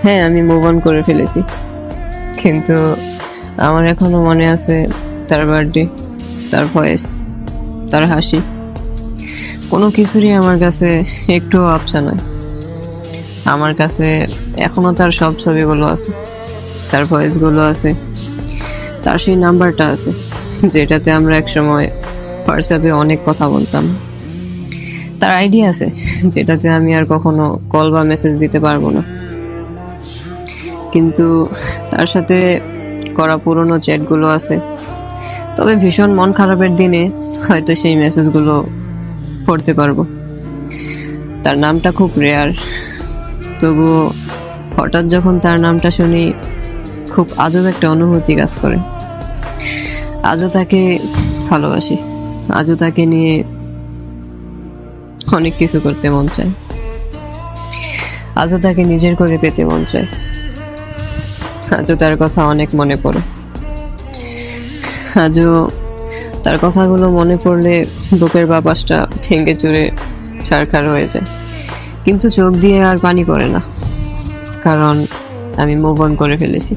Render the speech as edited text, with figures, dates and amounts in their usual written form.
হ্যাঁ, আমি move on করে ফেলেছি, কিন্তু আমার এখনো মনে আছে তার বার্থডে, তার ভয়েস, তার হাসি। কোনো কিছুরই আমার কাছে একটুও আবছা নয়। আমার কাছে এখনো তার সব ছবিগুলো আছে, তার ভয়েসগুলো আছে, তার সেই নাম্বারটা আছে যেটাতে আমরা একসময় হোয়াটসঅ্যাপে অনেক কথা বলতাম। তার আইডিয়া আছে যেটাতে আমি আর কখনো কল বা মেসেজ দিতে পারবো না। কিন্তু তার সাথে করা পুরনো চ্যাটগুলো আছে। তবে ভীষণ মন খারাপের দিনে হয়তো সেই মেসেজগুলো পড়তে পারবো। তার নামটা খুব রেয়ার, তবুও হঠাৎ যখন তার নামটা শুনি খুব আজব একটা অনুভূতি কাজ করে। আজও তাকে ভালোবাসি, আজও তাকে নিয়ে অনেক কিছু করতে মন চায়, আজও তাকে নিজের করে পেতে মন চায়, আজও তার কথা অনেক মনে পড়ে। আজও তার কথাগুলো মনে পড়লে বুকের বাপাসটা ভেঙে চুরে ছারখার হয়ে যায়, কিন্তু চোখ দিয়ে আর পানি পড়ে না, কারণ আমি মুভ অন করে ফেলেছি।